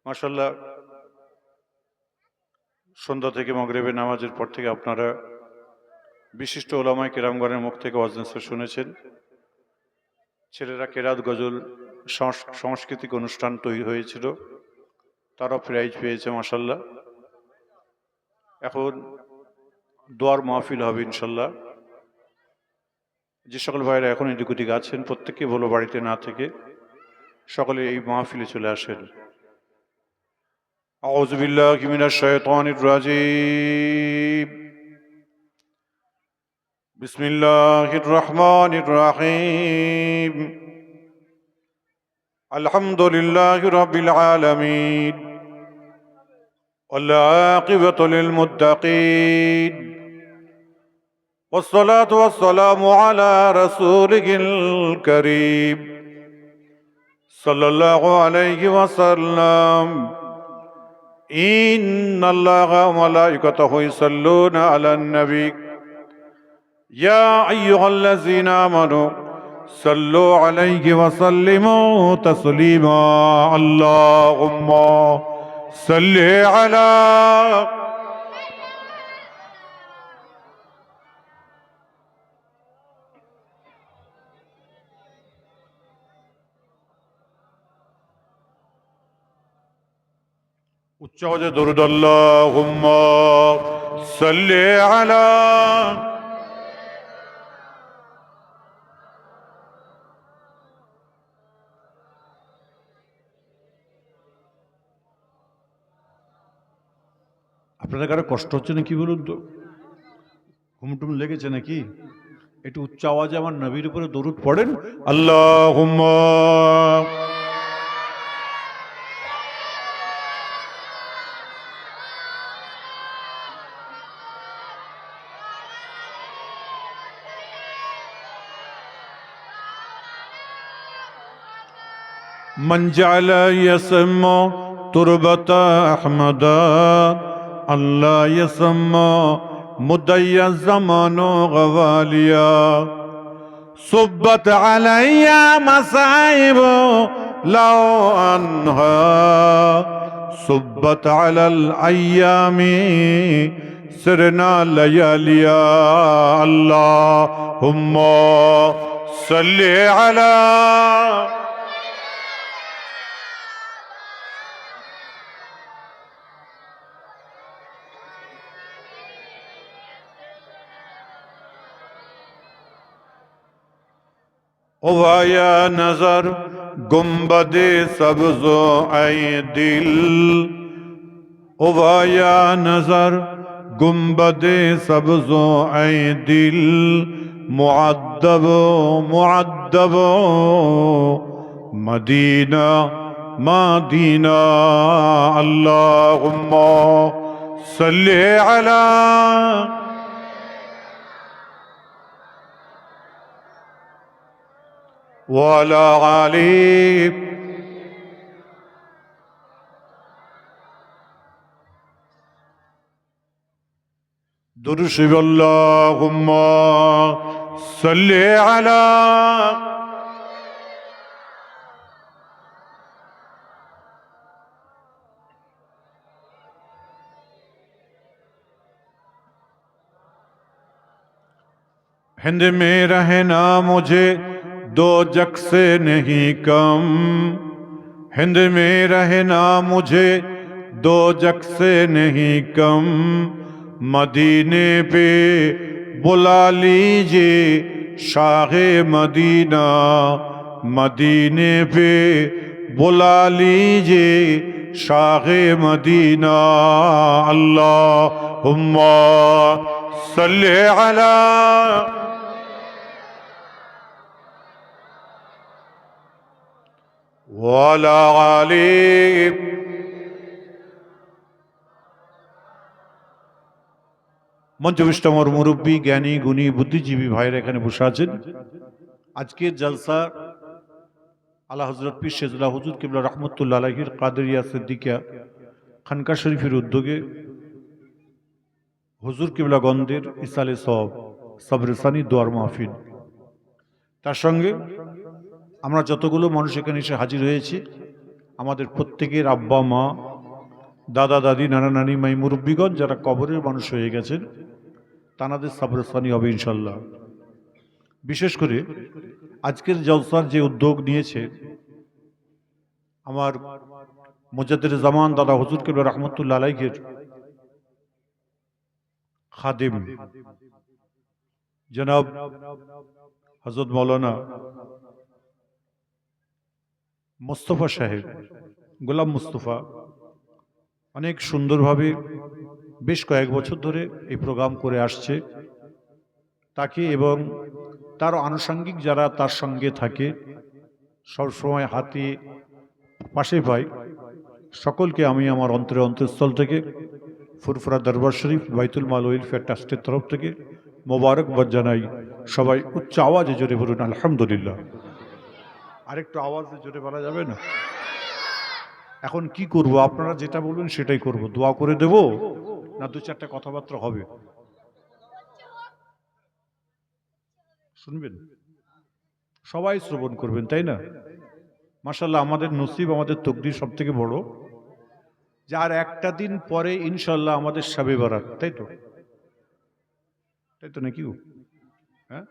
মাশাআল্লাহ, সন্ধ্যা থেকে মাগরিবের নামাজের পর থেকে আপনারা বিশিষ্ট ওলামায়ে কেরামগণের মুখ থেকে ওয়াজ নসিহত শুনেছেন। ছেলেরা কেরাত গজল সাংস্কৃতিক অনুষ্ঠান তৈরি হয়েছিল, তারা প্রাইজ পেয়েছে মাশাআল্লাহ। এখন দোয়ার মাহফিল হবে ইনশাল্লাহ। যে সকল ভাইরা এখন এদিক ওদিক আছেন প্রত্যেককে বলো বাড়িতে না থেকে সকলে এই মাহফিলে চলে আসেন। আউযু বিল্লাহি মিনাশ শাইতানির রাজীম। বিসমিল্লাহির রহমানির রহিম। আলহামদুলিল্লাহি রাব্বিল আলামিন ওয়াল আকিবাতু লিল মুত্তাকিন والصلاة والسلام على رسوله الكريم صلى الله عليه وسلم. إن الله وملائكته يصلون على النبي يا أيها الذين آمنوا صلوا عليه وسلموا تسليما. اللهم صل على উচ্চ আওয়াজে দরুদ। আল্লাহুম্মা সাল্লি আলা। আপনাদের কারো কষ্ট হচ্ছে নাকি বলুন তো? ঘুমটুম লেগেছে নাকি? একটু উচ্চ আওয়াজে আমার নবীর উপরে দরুদ পড়েন। আল্লাহুম্মা من جعل يسمى تربة أحمد الله يسمى مدي الزمان غواليا صبت علي مصائب لو أنها صبت على الأيام سرنا لياليا. اللهم صل على ओवाया नजर गुम्बदे सब्ज़ो ऐ दिल ओवाया नजर गुम्बदे सब्ज़ो ऐ दिल मुअद्दबो मुअद्दबो मदीना मदीना. अल्लाहुम्मा सल्ली अला ওয়ালা আলি। দুরূদ শরীফ। আল্লাহুম্মা সাল্লি আলা। हिंद में रहना मुझे दो जग से नहीं कम हिंद में रहना मुझे दो जग से नहीं कम मदीने पे बुला लीजिए शाहे मदीना मदीने पे बुला लीजिए शाहे मदीना. अल्लाहुम्मा सल्ली अला ওয়ালা আলি। মঞ্চবিষ্ট আমার মুরব্বী জ্ঞানী গুণী বুদ্ধিজীবী ভাইরা এখানে বসে আছেন। আজকের জলসা আলা হযরত পীর শেজুল্লাহ হুজুর কিবলা রহমতুল্লাহ আলাইহির কাদেরিয়া সিদ্দিকিয়া খানকা শরীফের উদ্যোগে হুজুর কিবলা গন্ধের ইসালে সওয়াব সবরসানি দোয়ার মাহফিল, তার সঙ্গে আমরা যতগুলো মানুষ এখানে এসে হাজির হয়েছি আমাদের প্রত্যেকের আব্বা মা, দাদা দাদি, নানা নানি, মাই মুরব্বীগণ যারা কবরের মানুষ হয়ে গেছেন তানাদের সাবরস্থানি হবে ইনশাল্লাহ। বিশেষ করে আজকের জলসার যে উদ্যোগ নিয়েছে আমার মুজাদ্দিদ জামান দাদা হুজুর কেবলা রহমতুল্লাহ আলাইহির খাদিম জনাব হযরত মাওলানা মুস্তফা সাহেব, গোলাম মুস্তফা অনেক সুন্দরভাবে বেশ কয়েক বছর ধরে এই প্রোগ্রাম করে আসছে। তাকে এবং তার আনুষঙ্গিক যারা তার সঙ্গে থাকে সবসময় হাতে পাশে পাই, সকলকে আমি আমার অন্তরস্থল থেকে ফুরফুরা দরবার শরীফ বাইতুল মাল ওয়েলফেয়ার ট্রাস্টের তরফ থেকে মোবারকবাদ জানাই। সবাই উচ্চ আওয়াজে জোরে বলুন আলহামদুলিল্লাহ। আরেকটু আওয়াজে জোরে বলা যাবে না? এখন কি করব, আপনারা যেটা বলবেন সেটাই করব। দোয়া করে দেব না দু চারটা কথাবার্তা হবে? শুনবেন, সবাই শ্রবণ করবেন, তাই না? মাশাআল্লাহ, আমাদের নসিব, আমাদের তকদির সব থেকে বড় যে আর একটা দিন পরে ইনশাআল্লাহ আমাদের শবে বরাত, তাই তো? তাই তো নাকি? হ্যাঁ,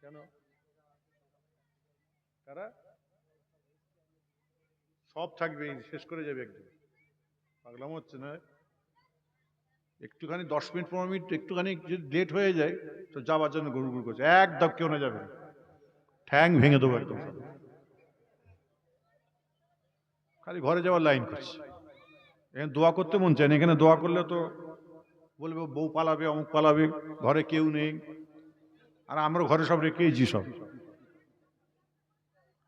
কেন কারা সব থাকবে, শেষ করে যাবে একদম? পাগলাম হচ্ছে না? একটুখানি 10 মিনিট 15 মিনিট একটুখানি যদি লেট হয়ে যায় তো যাওয়ার জন্য গুড়গুড় করছে, একদম কেউ না যাবে, ঠ্যাং ভেঙে দেবো একদম। খালি ঘরে যাওয়ার লাইন করছে। এখানে দোয়া করতে মন চায় না, এখানে দোয়া করলে তো বলবে বউ পালাবে, অমুক পালাবে, ঘরে কেউ নেই। আর আমরা ঘরে সব রেখেইছি,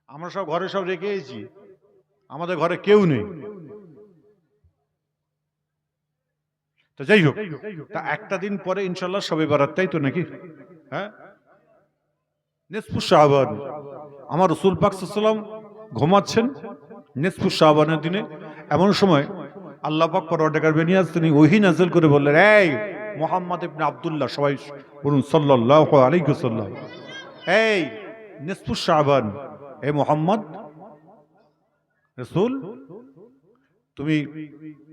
আমরা সব ঘরে সব রেখেইছি, আমাদের ঘরে কেউ নেই। তো যাই হোক, তা একটা দিন পরে ইনশাল্লাহ শবে বরাত, তাই তো নাকি? হ্যাঁ, নিসফু শাবান। আমার রাসূল পাক সাল্লাল্লাহু আলাইহি ওয়াসাল্লাম ঘুমাচ্ছেন নিসফু শাবানের দিনে। এমন সময় আল্লাহ পাক পরওয়ারদিগার বেনিয়াজ তিনি ওহী নাযিল করে বললেন, এই মুহাম্মদ ইবনে আব্দুল্লাহ, সবাই বলুন সাল্লাল্লাহু আলাইহি ওয়াসাল্লাম, এই নিসফু শাবান, হে মুহাম্মদ রাসূল, তুমি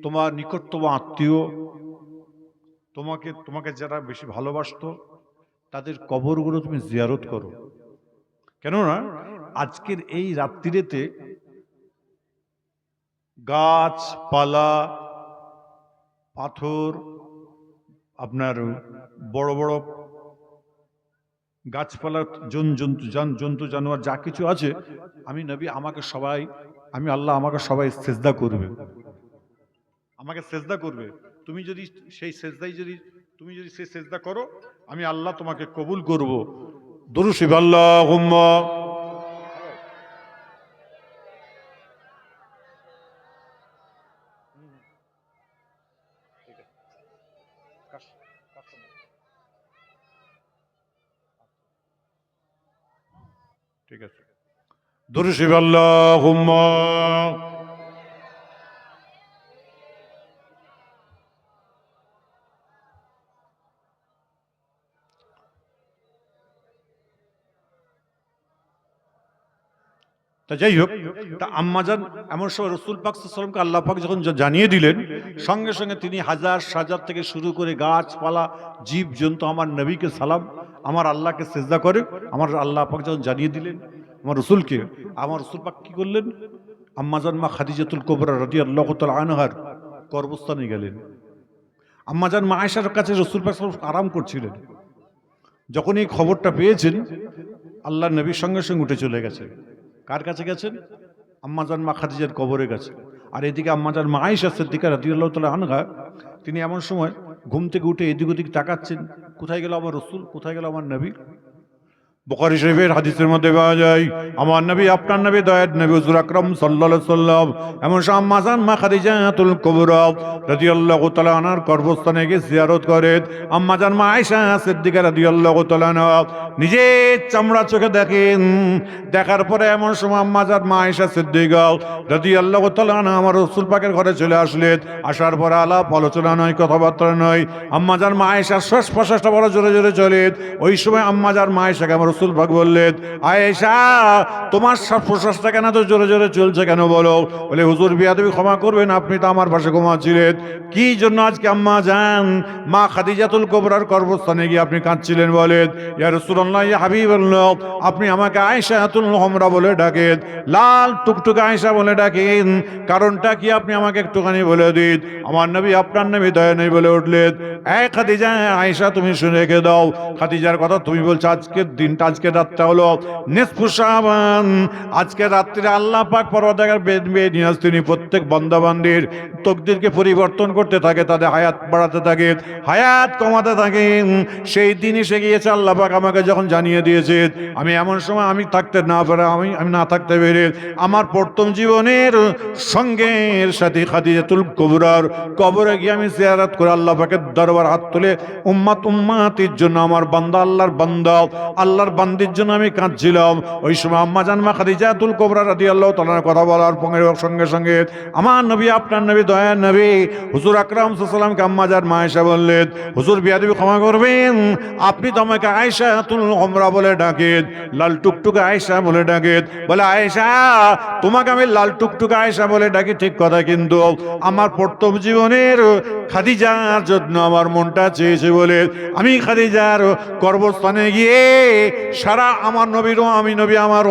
তোমার নিকটতম আত্মীয়, তোমাকে যারা বেশি ভালোবাসতো তাদের কবরগুলো তুমি জিয়ারত করো। কেননা আজকের এই রাত্রিতে গাছপালা, পাথর, আপনার বড় বড় গাছপালা, জন্তু জানোয়ার যা কিছু আছে, আমি নবী আমি আল্লাহ আমাকে সবাই সেজদা করবে, আমাকে সেজদা করবে। তুমি যদি সেই সেজদা করো, আমি আল্লাহ তোমাকে কবুল করব। দুরূদ শরীফ আল্লাহুম্মা। ঠিক আছে, দুরূদ শরীফ আল্লাহুম্মা। যাই হোক, তা আম্মাজান এমন সময় রাসূল পাক সাল্লাল্লাহু আলাইহি ওয়াসাল্লামকে আল্লাহ পাক যখন জানিয়ে দিলেন, সঙ্গে সঙ্গে তিনি হাজার সাজার থেকে শুরু করে গাছপালা, জীব জন্তু আমার নবীকে সালাম, আমার আল্লাহকে সিজদা করে। আমার আল্লাহ পাক যখন জানিয়ে দিলেন আমার রাসূলকে, আমার রাসূল পাক কি করলেন? আম্মাজান মা খাদিজাতুল কুবরা রাদিয়াল্লাহু তাআলা আনহার কবরস্থানে গেলেন। আম্মাজান মা আয়েশার কাছে রাসূল পাক সাল্লাল্লাহু আলাইহি ওয়াসাল্লাম আরাম করছিলেন। যখন এই খবরটা পেয়েছেন, আল্লাহর নবীর সঙ্গে সঙ্গে উঠে চলে গেছে। কার কাছে গেছেন? আম্মাজান মা খাদিজার কবরে গেছে। আর এদিকে আম্মাজান মা আয়েশা সিদ্দিকা রাদিয়াল্লাহু তাআলা আনহা, তিনি এমন সময় ঘুম থেকে উঠে এদিক ওদিক তাকাচ্ছেন, কোথায় গেল আমার রাসূল, কোথায় গেল আমার নবী? বুখারী শরীফের হাদিসের মধ্যে পাওয়া যায়, আমার নবী, আপনার নবী, দয়ার নবী হুজুর আকরাম সাল্লাল্লাহু আলাইহি সাল্লাম এমন সময় আম্মাজান মা খাদিজাতুল কুবরা রাদিয়াল্লাহু তাআলা আনহার কবরস্থানে গিয়ে জিয়ারত করেন। আম্মাজান মা আয়েশা সিদ্দিকা রাদিয়াল্লাহু তাআলা আনহা নিজের চামড়া চোখে দেখেন। দেখার পরে এমন সময় আম্মাজান মা আয়েশা সিদ্দিকা রাদিয়াল্লাহু তাআলা আনহা আমার রাসূল পাকের ঘরে চলে আসলেন। আসার পরে আলাপ আলোচনা নয়, কথাবার্তা নয়, আম্মাজান মা আয়েশার শ্বাস প্রশ্বাসটা বড় জোরে জোরে চলে। ওই সময় আম্মাজান মা আয়েশাকে আমার রাসূল পাক বললেন, আয়েশা তোমার শ্বাস প্রশ্বাসটা কেন তো জোরে জোরে চলছে কেন বলো? বলে হুজুর বিয়াদবি ক্ষমা করবেন, আপনি তো আমার পাশে ঘুমাচ্ছিলেন, কি জন্য আজকে আম্মা জান মা খাদিজাতুল কুবরার কবরস্থানে গিয়ে আপনি কাঁদছিলেন? বলেন, ইয়া রাসূলুল্লাহ ইয়া হাবিবাল্লাহ, আপনি আমাকে আয়েশাতুল কুবরা বলে ডাকেন, লাল টুকটুকে আয়েশা বলে ডাকেন, কারণটা কি আপনি আমাকে একটুখানি বলে দিন। আমার নবী আপনার নবী দয়া নেই বলে উঠলেন, এই খাদিজা আয়েশা তুমি শুনে রেখে দাও, খাদিজার কথা তুমি বলছো, আজকের দিনটা আজকের রাতটা হলো নিসফু শাবান, আজকে রাত্রে আল্লাহ পাক পরওয়ারদিগার বেনিয়াজ তিনি প্রত্যেক বান্দাবান্দির তকদিরকে পরিবর্তন করতে থাকে, তাদের হায়াত বাড়াতে থাকে, হায়াত কমাতে থাকে। সেই দিন এসে গিয়েছে, আল্লাহ পাক আমাকে যখন জানিয়ে দিয়েছে, আমি এমন সময় আমি থাকতে না পারে, আমি না থাকতে পেরে আমার প্রথম জীবনের সঙ্গের সাথে খাদিজাতুল কুবরার কবরে গিয়ে আমি জিয়ারত করে আল্লাহ পাকের দরবার হাত তুলে উম্মাতির জন্য, আমার বান্দা আল্লাহর বান্দা আল্লাহর বান্দির জন্য আমি কাঁদছিলাম। ওই সময় আম্মা জান মা খাদিজাতুল কুবরা রাদিয়াল্লাহু তাআলার কথা বলার সঙ্গে সঙ্গে আমার নবী আপনার নবী দয়ার নবী হুজুর আকরাম সাল্লাল্লাহু আলাইহি ওয়াসাল্লাম আম্মা জান মা আয়েশা বললেন, হুজুর বিয়াদবি ক্ষমা করবেন, আপনি তো আমাকে আয়েশাতুল কুবরা বলে ডাকেন, লাল টুকটুকে আয়েশা বলে ডাকেন। বলে আয়েশা তোমাকে আমি লাল টুকটুকে আয়েশা বলে ডাকি ঠিক কথা, কিন্তু আমার প্রথম জীবনের খাদিজার জন্য আমার মনটা চেয়েছে বলে আমি খাদিজার কবরস্থানে গিয়ে সারা আমার নবীরও আমি নবী আমার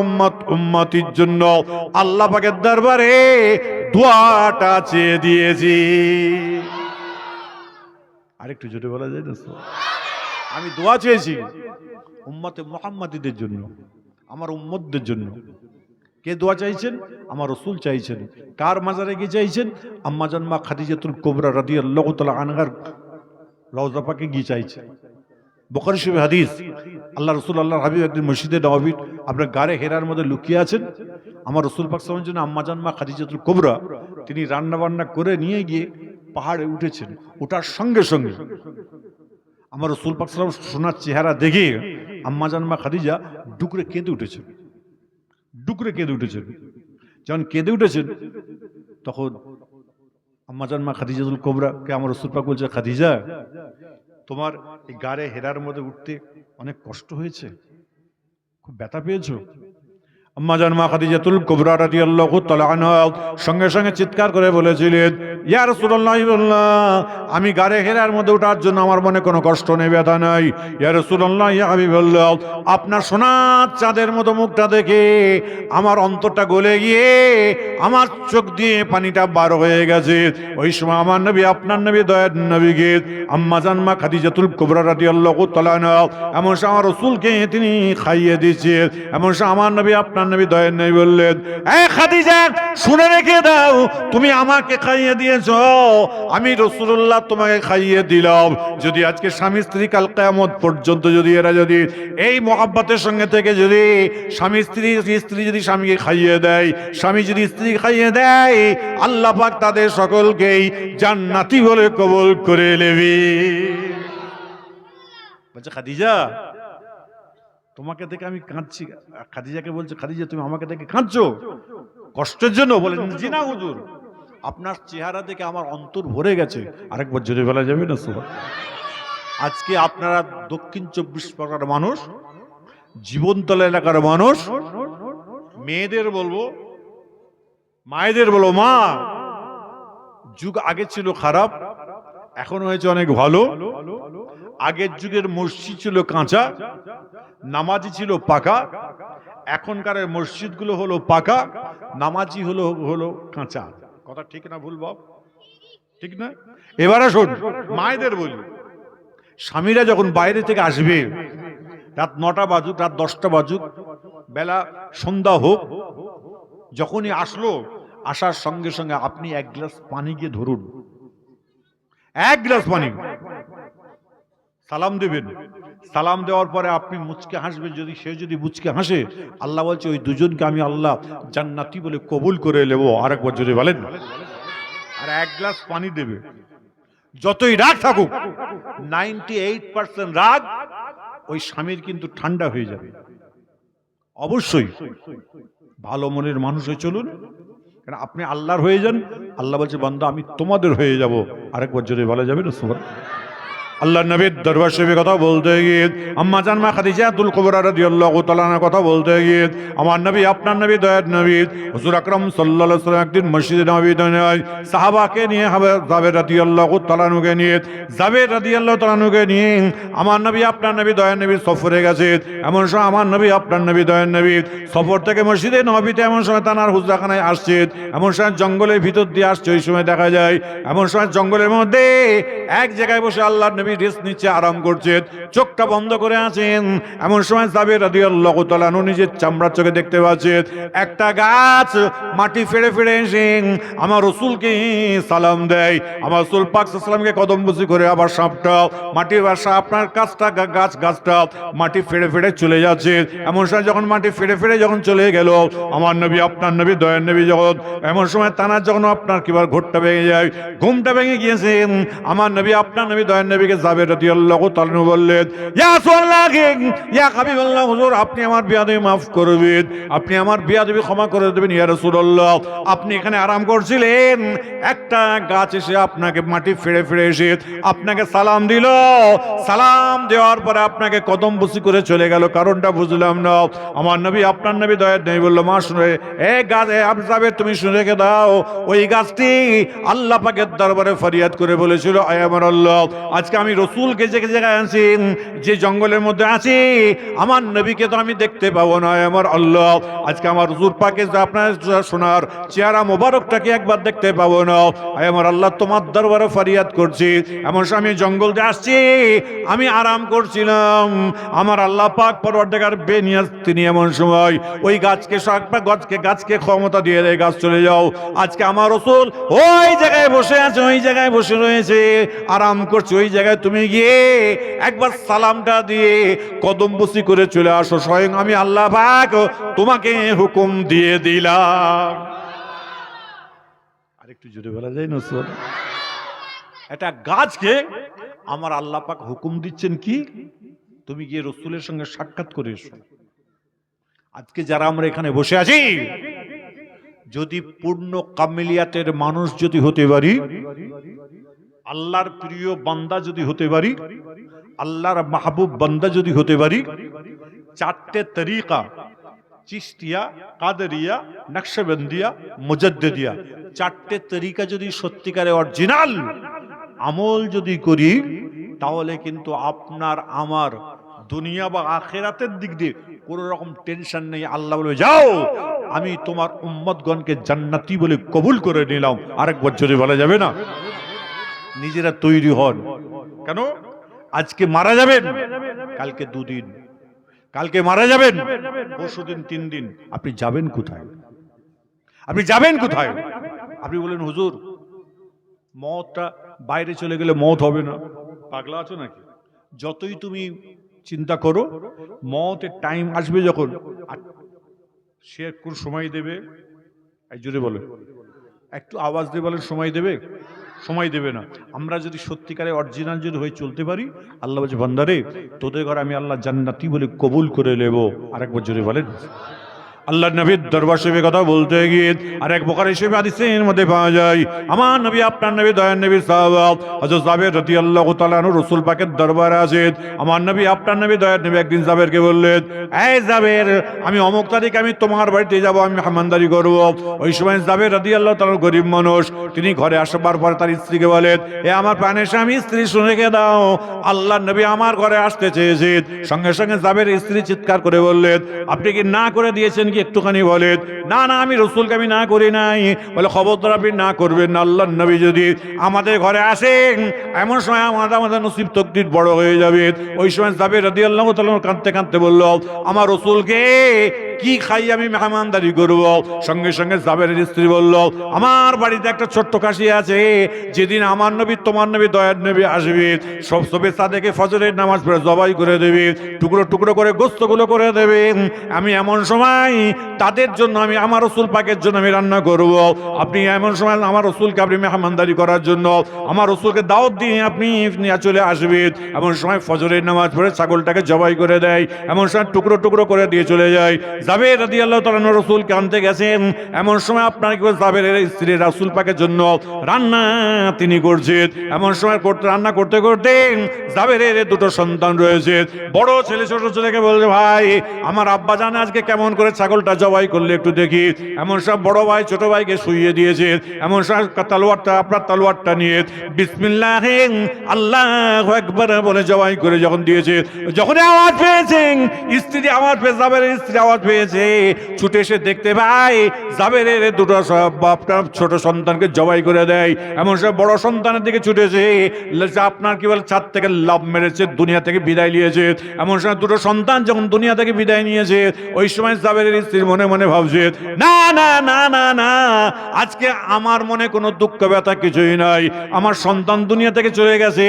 উম্মতির জন্য আল্লাহ পাকের দরবারে দোয়াটা চেয়ে দিয়েছি। আরেকটু জোরে বলা যায় না? আমি দোয়া চেয়েছি উম্মতে মুহাম্মাদীদের জন্য, আমার উম্মতদের জন্য। কে দোয়া চাইছেন? আমার রাসূল চাইছেন। কার মাজারে গিয়ে চাইছেন? আম্মা জান মা খাদিজাতুল কুবরা রাদিয়াল্লাহু তাআলা আনহার রওজা পাকে গিয়ে চাইছেন। বুখারী শরীফে হাদিস, আল্লাহ রাসূল আল্লাহর হাবিব একদিন মসজিদে নববী আপনার গারে হেরার মধ্যে লুকিয়ে আছেন। আমার রাসূল পাক সাল্লাল্লাহু আলাইহি ওয়াসাল্লামের জন্য আম্মা জান মা খাদিজাতুল কুবরা তিনি রান্না বান্না করে নিয়ে গিয়ে পাহাড়ে উঠেছেন। ওঠার সঙ্গে সঙ্গে আমার রাসূল পাক সাল্লাল্লাহু আলাইহি ওয়াসাল্লাম সোনার চেহারা দেখে আম্মা জান মা খাদিজা ডুকরে কেঁদে উঠেছেন, ডুকরে কেঁদে উঠেছেন। যখন কেঁদে উঠেছেন তখন আম্মা জান মা খাদিজাতুল কুবরাকে আমার রাসূল পাক বলছে, খাদিজা তোমার এই গারে হেরার মধ্যে উঠতে অনেক কষ্ট হয়েছে, খুব ব্যথা পেয়েছো? আম্মা জান মা খাদিজাতুল কুবরা রাদিয়াল্লাহু তাআলা আনহা সঙ্গে সঙ্গে চিৎকার করে বলেছিলেন, ইয়া রাসূলুল্লাহ আমি গারে হেরার মধ্যে ওঠার জন্য আমার মনে কোনো কষ্ট নেই, ব্যথা নাই। ইয়া রাসূলুল্লাহ ইয়া হাবিবাল্লাহ আপনার সোনার চাঁদের মতো মুখটা দেখে আমার অন্তরটা গলে গিয়ে আমার চোখ দিয়ে পানিটা বার হয়ে গেছে। ওই সময় আমার নবী আপনার নবী দয়ার নবীকে আম্মা জান মা খাদিজাতুল কুবরা রাদিয়াল্লাহু তাআলা আনহা এমন সময় আমার রাসূলকে তিনি খাইয়ে দিয়েছে। এমন সময় আমার নবী আপনার নবী দয়ার নবী বললেন, এ খাদিজা শুনে রেখে দাও, তুমি আমাকে খাইয়ে দিয়েছো, আমি রাসূলুল্লাহ তোমাকে খাইয়ে দিলাম। যদি আজকে স্বামী স্ত্রী কাল কিয়ামত পর্যন্ত যদি এরা যদি এই মহব্বতের সঙ্গে থেকে যদি স্বামী স্ত্রী যদি স্বামীকে খাইয়ে দেয়, স্বামী যদি স্ত্রী খাইয়ে দেয়, আল্লাহ পাক তাদের সকলকেই জান্নাতি বলে কবুল করে নেবে। বলছে খাদিজা তোমাকে দেখে আমি কাঁদছি। খাদিজাকে বলছে, খাদিজা তুমি আমাকে দেখে কাঁদছো কষ্টের জন্য? বলেন জি না হুজুর, আপনার চেহারা দেখে আমার অন্তর ভরে গেছে। আরেকবার জোরে বলা যাবে না? আজকে আপনারা দক্ষিণ 24 পরগনার মানুষ, জীবনতলা এলাকার মানুষ, মেয়েদের বলবো, মায়েদের বলবো, মা যুগ আগে ছিল খারাপ, এখন হয়েছে অনেক ভালো। আগের যুগের মসজিদ ছিল কাঁচা, নামাজি ছিল পাকা, এখনকার মসজিদগুলো হলো পাকা, নামাজি হলো কাঁচা। কথা ঠিক না ভুল বাপ? ঠিক না? এবারে শোন, মায়েদের বলি, স্বামীরা যখন বাইরে থেকে আসবে, রাত 9টা বাজুক, রাত 10টা বাজুক, বেলা সন্ধ্যা হোক, যখনই আসলো, আসার সঙ্গে সঙ্গে আপনি 1 গ্লাস পানি গিয়ে ধরুন, 1 গ্লাস পানি সালাম দেবেন। সালাম দেওয়ার পরে আপনি মুচকে হাসবেন। যদি সে যদি মুচকে হাসে, আল্লাহ বলছে ওই দুজনকে আমি আল্লাহ জান্নাতি বলে কবুল করে নেব। আরেকবার যদি বলেন, আর 1 গ্লাস পানি দেবে। যতই রাগ থাকুক, 98% রাগ ওই স্বামীর কিন্তু ঠান্ডা হয়ে যাবে। অবশ্যই ভালো মনের মানুষ হয়ে চলুন, কারণ আপনি আল্লাহর হয়ে যান। আল্লাহ বলছে বান্দা আমি তোমাদের হয়ে যাব। আরেকবার জোরে বলা যাবে না? সুবহান। আল্লাহ নবীর দরবার শরীফে কথা বলতে গিয়ে আম্মা জান মা খাদিজাতুল কুবরা রাদিয়াল্লাহু তাআলা আনহা কথা বলতে গিয়ে আমার নবী আপনার নবী দয়ার নবী হুজুর আকরাম সাল্লাল্লাহু আলাইহি ওয়াসাল্লাম একদিন মসজিদে নববীতে সাহাবাকে নিয়ে জাবের রাদিয়াল্লাহু তাআলা আনহুকে নিয়ে জাবের রাদিয়াল্লাহু তাআলা আনহুকে নিয়ে আমার নবী আপনার নবী দয়ার নবী সফরে গেছে। এমন সময় আমার নবী আপনার নবী দয়ার নবী সফর থেকে মসজিদে নববীতে এমন সময় তানার হুজরাখানায় আসছে, এমন সময় জঙ্গলের ভিতর দিয়ে আসছে। ওই সময় দেখা যায় এমন সময় জঙ্গলের মধ্যে এক জায়গায় বসে আল্লাহর নবী রেস্ট নিচ্ছে, আরাম করছে, চোখটা বন্ধ করে আছেন। এমন সময় জাবের রাদিয়াল্লাহু তাআলা আনহু নিজের চামড়ার চোখে দেখতে পাচ্ছেন একটা গাছ মাটি ফেড়ে ফেড়ে এসে আমার রাসূলকে সালাম দেয়। আমার রাসূল পাক সাল্লাল্লাহু আলাইহি ওয়াসাল্লামকে কদমবুসি করে আবার সাপটা মাটির বাসা আপনার কাছটা গাছটা মাটি ফেড়ে ফেড়ে চলে যাচ্ছে। এমন সময় যখন মাটি ফেড়ে ফেড়ে যখন চলে গেল আমার নবী আপনার নবী দয়ার নবী যখন এমন সময় তানার যখন আপনার কিবার ঘোরটা ভেঙে যায়, ঘুমটা ভেঙে গিয়েছে। আমার নবী আপনার নবী দয়ার নবীকে জাবের রাদিয়াল্লাহু তাআলা আনহু বললেন, ইয়া রাসূলুল্লাহ ইয়া হাবিবাল্লাহ, হুজুর আপনি আমার বিয়াদবি মাফ করবেন, আপনি আমার বিয়াদবি ক্ষমা করে দেবেন। ইয়া রাসূলুল্লাহ আপনি এখানে আরাম করছিলেন, একটা গাছ এসে আপনাকে মাটি ফেড়ে ফেড়ে এসে আপনাকে সালাম দিল, সালাম দেওয়ার পরে আপনাকে কদমবুসি করে চলে গেল, কারণটা বুঝলাম না। আমার নবী আপনার নবী দয়ার নবী বলল, মা শুনে এ গাছ জাবের তুমি শুনে রেখে দাও, ওই গাছটি আল্লাহ পাকের দরবারে ফরিয়াদ করে বলেছিল, আয় আমার আল্লাহ আজকে আমি রাসূলকে যে জায়গায় আছি, যে জঙ্গলের মধ্যে আছি, আমার নবীকে তো আমি দেখতে পাবো না, আমার আল্লাহ আজকে আমার হুজুর পাকে যে আপনার সোনার চেহারা মোবারকটাকে একবার দেখতে পাবো না, আয় আমার আল্লাহ তোমার দরবারে ফরিয়াদ করছি। এমন সময় আমি জঙ্গল দিয়ে আসছি, আমি আরাম করছিলাম, আমার আল্লাহ পাক পরওয়ারদিগার বেনিয়াজ তিনি এমন সময় ওই গাছকে ক্ষমতা দিয়ে দেয়, গাছ চলে যাও। আজকে আমার রাসূল ওই জায়গায় বসে আছে, ওই জায়গায় বসে রয়েছে, আরাম করছে, ওই জায়গায় তুমি গিয়ে একবার সালামটা দিয়ে কদমবুসি করে চলে আসো, স্বয়ং আমি আল্লাহ পাক তোমাকে হুকুম দিয়ে দিলাম। আরেকটু জোরে বলা যায় না? এটা গাছকে আমার আল্লাহ পাক হুকুম দিচ্ছেন কি, তুমি গিয়ে রাসূলের সঙ্গে সাক্ষাৎ করে এসো। আজকে যারা আমরা এখানে বসে আছি, যদি পূর্ণ কামিলিয়াতের মানুষ যদি হতে পারি, আল্লাহর প্রিয় বান্দা যদি হতে পারি, আল্লাহর মাহবুব বান্দা যদি হতে পারি, চারটে তরিকা চিশতিয়া, কাদেরিয়া, নকশবন্দিয়া, মুজাদ্দিদিয়া, চারটে তরিকা যদি সত্যিকারে অরিজিনাল আমল যদি করি, তাহলে কিন্তু আপনার আমার দুনিয়া বা আখিরাতের দিক দিয়ে কোনো রকম টেনশন নেই। আল্লাহ বলে, যাও আমি তোমার উম্মতগণকে জান্নাতি বলে কবুল করে নিলাম। আরেকবার জোরে বলা যাবে না? নিজেরা তৈরি হন। কেন? আজকে মারা যাবেন, কালকে দুদিন, কালকে মারা যাবেন, পরশুদিন 3 দিন। আপনি যাবেন কোথায়? আপনি যাবেন কোথায়? আপনি বলেন, হুজুর মওতটা বাইরে চলে গেলে মওত হবে না, পাগলা আছো নাকি? যতই তুমি চিন্তা করো, মওতের টাইম আসবে যখন, সে কোন সময় দেবে? জোরে বলে, একটু আওয়াজ দিয়ে বলেন, সময় দেবে? সময় দেবে না। আমরা যদি সত্যিকারে অরিজিনাল যদি হয়ে চলতে পারি, আল্লাহ বলছে, বান্দারে তোদের ঘরে আমি আল্লাহ জান্নাতি বলে কবুল করে নেব। আরেকবার জোরে বলেন। আল্লাহ নবীর দরবার শরীফে কথা বলতে গিয়ে আরেক বুখারী শরীফ হাদিসের মধ্যে পাওয়া যায়, আমার নবী আপনার নবী দয়ার নবী সাহাবা হযরত জাবের রাদিয়াল্লাহু তাআলা আনহু রাসূল পাকের দরবারে আছেন। আমার নবী আপনার নবী দয়ার নবী একদিন জাবেরকে বললেন, এই জাবের আমি অমুক তারিখে আমি তোমার বাড়িতে যাব, আমি মেহমানদারি করব। ওই সময় জাবের রাদিয়াল্লাহু তাআলা গরীব মানুষ, তিনি ঘরে আসবার পর তার স্ত্রীকে বলেন, এ আমার প্রাণের স্বামী, স্ত্রী শুনে রেখে দাও, আল্লাহর নবী আমার ঘরে আসতে চেয়েছেন। সঙ্গে সঙ্গে জাবের স্ত্রী চিৎকার করে বললেন, আপনি কি না করে দিয়েছেন কি? একটুখানি বলেন। না না, আমি রাসূলকে আমি না করি নাই। বলে, খবরদার আপনি না করবেন না, আল্লাহর নবী যদি আমাদের ঘরে আসেন, এমন সময় আমাদের নসিব তকদির বড় হয়ে যাবে। ওই সময় জাবের রাদিয়াল্লাহু তাআলা কাঁদতে কাঁদতে বলল, আমার রাসূলকে কি খাই আমি মেহমানদারি করব? সঙ্গে সঙ্গে জাবেরের স্ত্রী বলল, আমার বাড়িতে একটা ছোট্ট কাশি আছে, যেদিন আমার নবী তোমার নবী দয়ার নবী আসবে, সব সবে সাদেকে ফজরের নামাজ পড়ে জবাই করে দেবে, টুকরো টুকরো করে গোস্তগুলো করে দেবে। আমি এমন সময় তাদের জন্য আমি আমার রাসূল পাকের জন্য আমি রান্না করব। আপনি এমন সময় আমার রাসূলকে আপনি মেহমানদারি করার জন্য আমার রাসূলকে দাওয়াত দিয়ে আপনি নিয়ে চলে আসবেন। এমন সময় ফজরের নামাজ পড়ে ছাগলটাকে জবাই করে দেয়, এমন সময় টুকরো টুকরো করে দিয়ে চলে যায়। জাবের রাদিয়াল্লাহু তাআলা রাসূলকে আনতে গেছেন, এমন সময় আপনার কি জাবেরের স্ত্রী রাসূল পাকের জন্য রান্না তিনি করছেন। এমন সময় রান্না করতে করতে জাবেরের দুটো সন্তান রয়েছে। বড় ছেলে ছোট ছেলেকে বলছে, ভাই আমার আব্বা জানে আজকে কেমন করে ছাগলটা জবাই করলে একটু দেখি। এমন সব বড় ভাই ছোট ভাইকে শুইয়ে দিয়েছে। এমন সব তালোয়ারটা আপনার তালোয়ারটা নিয়ে বিসমিল্লাহ আল্লাহু আকবার বলে জবাই করে যখন দিয়েছে, যখন আওয়াজ পেয়েছেন স্ত্রী আওয়াজ পেয়ে জাবেরের স্ত্রী আওয়াজ পেয়েছে, ছুটে এসে দেখতে পাই জাবেরের দুটো সব আপনার ছোট সন্তানকে জবাই করে দেয়। এমন সব বড় সন্তানের দিকে ছুটেছে, আপনার কি বলে ছাদ থেকে লাভ মেরেছে, দুনিয়া থেকে বিদায় নিয়েছে। এমন সময় দুটো সন্তান যখন দুনিয়া থেকে বিদায় নিয়েছে, ওই সময় জাবেরের স্ত্রী মনে মনে ভাবছে, না না না না না, আজকে আমার মনে কোনো দুঃখ ব্যথা কিছুই নাই। আমার সন্তান দুনিয়া থেকে চলে গেছে,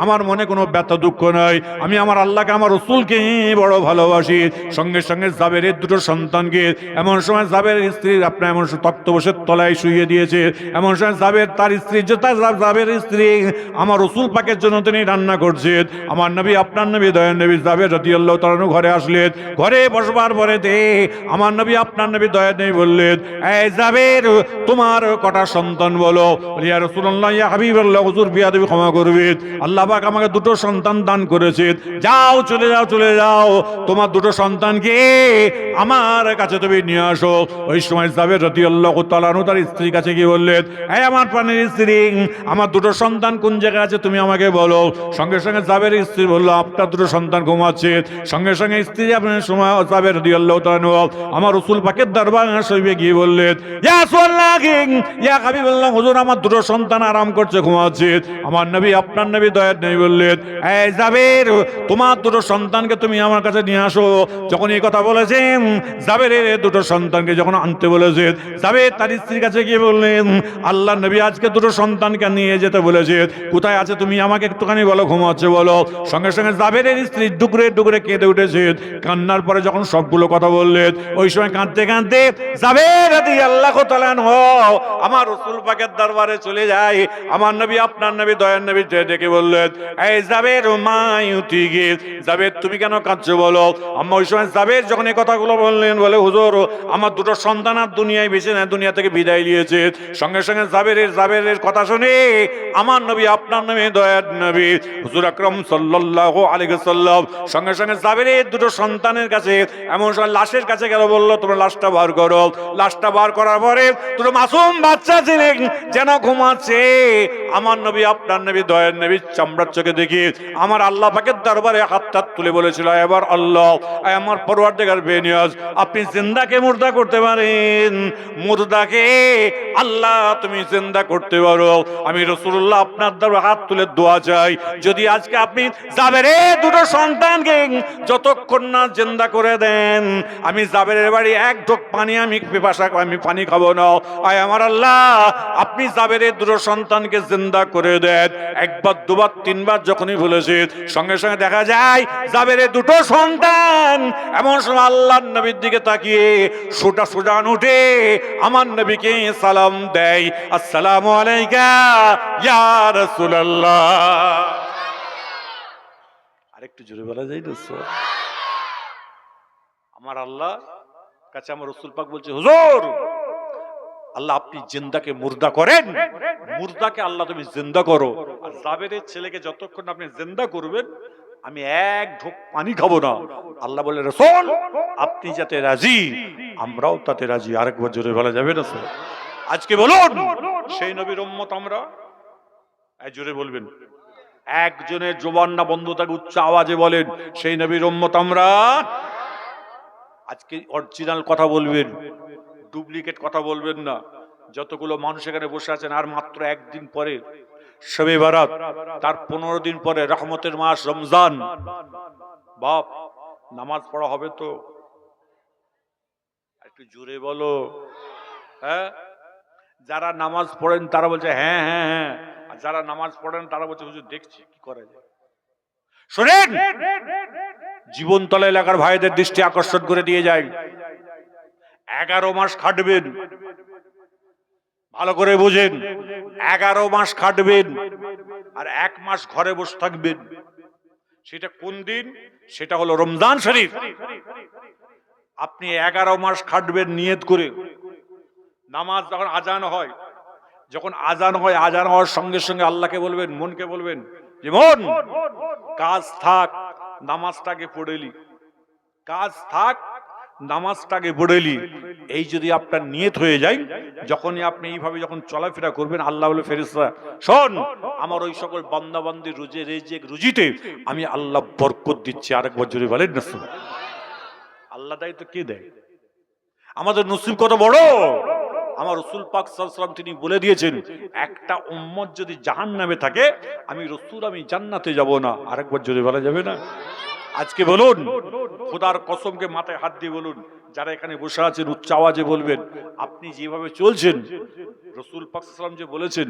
আমার মনে কোনো ব্যথা দুঃখ নাই। আমি আমার আল্লাহকে আমার রাসূলকে বড় ভালোবাসি। সঙ্গে সঙ্গে জাবেরের দুটো সন্তানকে এমন সময় জাবেরের স্ত্রী আপনার এমন তক্তপোষের তলায় শুইয়ে দিয়েছে। এমন সময় জাবের তার স্ত্রী জাবেরের স্ত্রী আমার রাসূল পাকের জন্য তিনি রান্না করছেন। আমার নবী আপনার নবী দয়ার নবী জাবের রাদিয়াল্লাহু তাআলা ঘরে আসলেন। ঘরে বসবার পরে আমার নবী আপনার নবী দয়ার নবী বললেন, এই জাবের তোমার কটা সন্তান বলো? ইয়া রাসূলুল্লাহ ইয়া হাবিবাল্লাহ, হুজুর বিয়াদবি ক্ষমা করবেন, আল্লাহ পাক আমাকে দুটো সন্তান দান করেছেন। যাও চলে যাও চলে যাও, তোমার দুটো সন্তানকে আমার কাছে তুমি নিয়ে আসো। ওই সময় জাবের রাদিয়াল্লাহু তাআলা তার স্ত্রীর কাছে গিয়ে বললেন, এই আমার প্রাণের স্ত্রী, আমার দুটো সন্তান কোন জায়গায় আছে তুমি আমাকে বলো। সঙ্গে সঙ্গে জাবের স্ত্রী বললো, আপনার দুটো সন্তান ঘুমাচ্ছে। সঙ্গে সঙ্গে স্ত্রী আপনার সময় জাবের রাদিয়াল্লাহু তাআলা আমার রাসূল পাকের দরবার শরীফে গিয়ে বললেন, ইয়া রাসূলুল্লাহ ইয়া হাবিবাল্লাহ, হুজুর আমার দুটো সন্তান আরাম করছে, ঘুমাচ্ছে। আমার নবী আপনার নবী দয়ার নবী বললেন, এই জাবের তোমার দুটো সন্তানকে তুমি আমার কাছে নিয়ে আসো। যখন এই কথা বলেছেন, জাবেরের দুটো সন্তানকে যখন আনতে বলেছেন, জাবের তার স্ত্রীর কাছে গিয়ে বললেন, আল্লাহ নবী আজকে দুটো সন্তানকে নিয়ে যেতে বলেছে, কোথায় আছে তুমি আমাকে একটুখানি বলো, ঘুমাচ্ছে বলো। সঙ্গে সঙ্গে জাবেরের স্ত্রী ডুকরে ডুকরে কেঁদে উঠেছে। কান্নার পরে যখন সবগুলো কথা বললেন, ওই সময় কাঁদতে কাঁদতে জাবের রাদিয়াল্লাহু তাআলা আমার রাসূল পাকের দরবারে চলে যায়। আমার নবী আপনার নবী দয়ার নবী ডেকে বললেন, এই জাবের মায়ুতি গে, জাবের তুমি কেন কাঁদছো বলো। আম্মা ওই সময় জাবের যখন এই কথাগুলো বললেন, বলে হুজুর আমার দুটো সন্তান আর দুনিয়ায় বেঁচে না, দুনিয়া থেকে বিদায় নিয়েছে। সঙ্গে সঙ্গে জাবেরের কথা শুনে আমার নবী আপনার নবী দয়ার নবী হুজুর আকরাম সাল্লাল্লাহু আলাইহি ওয়াসাল্লাম সঙ্গে সঙ্গে জাবেরের দুটো সন্তানের কাছে এমন সময় লাশের কাছে গেল, বললো তোমরা লাশটা বার করো। লাশটা বার করার পরে দুটো মাসুম বাচ্চা ছিলেন যেন ঘুমাচ্ছে। আমার নবী আপনার নবী দয়ার নবী চামড়ার চোখে দেখি আমার আল্লাহ পাকের দরবারে হাতটা তুলে বলেছিল, এবার আল্লাহ আমার পরওয়ারদিগার বেনিয়াজ, আপনি জিন্দাকে মুর্দা করতে পারেন, মুর্দাকে আল্লাহ তুমি জিন্দা করতে পারো। আমি রাসূলুল্লাহ আপনার দরবারে হাত তুলে দোয়া চাই, যদি আজকে আপনি জাবেরের দুটো সন্তানকে যতক্ষণ না জিন্দা করে দেন, আমি জাবেরের বাড়ি এক ঢোক পানি আমি পিপাসা আমি পানি খাবো না। আয় আমার আল্লাহ, আপনি জাবেরের দুটো সন্তানকে জিন্দা করে দেন। একবার দুবার তিনবার যখনই বলেছে, সঙ্গে সঙ্গে দেখা যায় জাবেরের দুটো সন্তান এমন সময় আল্লাহর নবীর দিকে তাকিয়ে সোজান উঠে আমার নবীকে সালাম দেয়, আসসালামু আলাইকা ইয়া রাসূলুল্লাহ। আরেকটু জোরে বলা যায় দোস্ত? আমার আল্লাহ কাছে আমার রাসূল পাক বলছে, হুজুর আল্লাহ আপনি জিন্দাকে মুর্দা করেন, মুর্দাকে আল্লাহ তুমি জিন্দা করো। আর জাবেরের ছেলেকে যতক্ষণ আপনি জিন্দা করবেন আমি এক ঢোক পানি খাবো না। আল্লাহ বলে, রাসূল আপনি যাতে রাজি আমরাও তাতে রাজি। আরেকবার জোরে বলা যাবে না স্যার? আজকে বলুন সেই নবীর উম্মত আমরা, জোরে বলবেন, একজনের জবান না বন্ধ থাকে, উচ্চ আওয়াজে বলেন সেই নবীর উম্মত আমরা। আজকে অরিজিনাল কথা বলবেন, ডুপ্লিকেট কথা বলবেন না। যতগুলো মানুষ এখানে বসে আছেন, আর মাত্র একদিন পরে শবে বারাত, তার 15 দিন পরে রহমতের মাস রমজান। বাপ নামাজ পড়া হবে তো? একটু জোরে বলো। হ্যাঁ, যারা নামাজ পড়েন তারা বলছে হ্যাঁ হ্যাঁ হ্যাঁ, আর যারা নামাজ পড়েন তারা বলছে হুজুর দেখছি কি করা যায়। শোনেন, জীবনতলা এলাকার ভাইদের দৃষ্টি আকর্ষণ করে দিয়ে যায়, 11 মাস খাটবেন, ভালো করে বোঝেন, 11 মাস খাটবেন আর 1 মাস ঘরে বসে থাকবেন। সেটা কোন দিন? সেটা হলো রমজান শরীফ। আপনি 11 মাস খাটবেন নিয়ত করে। নামাজ যখন আজান হয়, আজান হওয়ার সঙ্গে সঙ্গে আল্লাহকে বলবেন, মনকে বলবেন যে মন, কাজ থাক নামাজটাকে পড়েলি, কাজ থাক নামাজটাকে পড়েলি। এই যদি আপনার নিয়ত হয়ে যায়, যখনই আপনি এইভাবে যখন চলাফেরা করবেন, আল্লাহ বলে ফেরেশতা শোন, আমার ওই সকল বান্দা বান্দির রুজিতে আমি আল্লাহ বরকত দিচ্ছি। আরেকবার জোরে বলেন না সুবহানাল্লাহ। আল্লাহ দেয় তো কে দেয়? আমাদের নসিব কত বড়! আমার রাসূল পাক সাল্লাল্লাহু আলাইহি ওয়াসাল্লাম তিনি বলে দিয়েছেন, একটা উম্মত যদি জাহান্নামে থাকে, আমি রাসূল আমি জান্নাতে যাব না। আরেকবার জোরে বলা যাবে না? আজকে বলুন, খোদার কসমকে মাথায় হাত দিয়ে বলুন, যারা এখানে বসে আছেন উচ্চ আওয়াজে বলবেন, আপনি যেভাবে চলছেন, রাসূল পাক সাল্লাল্লাহু আলাইহি ওয়াসাল্লাম যে বলেছেন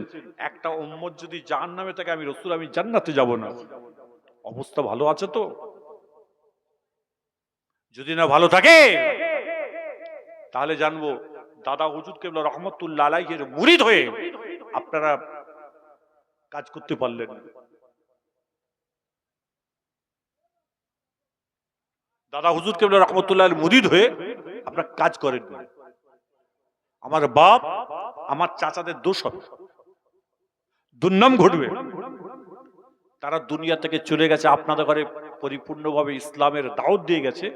একটা উম্মত যদি জাহান্নামে থাকে, আমি রাসূল আমি জান্নাতে যাব না। অবস্থা ভালো আছে তো? যদি না ভালো থাকে তাহলে জানবো দাদা হুজুর কেবলা রহমতুল্লাহ আলাইহির মুরিদ হয়ে আপনারা কাজ করতে পারলেন না। দাদা হুজুর কেবলা রহমতুল্লাহ আলাইহির মুরিদ হয়ে আপনারা কাজ করেন না। আমার বাপ আমার চাচাদের দোষ হবে, দুর্নাম ঘটবে। তারা দুনিয়া থেকে চলে গেছে, আপনাদের ঘরে পরিপূর্ণভাবে ইসলামের দাওয়াত দিয়ে গেছে,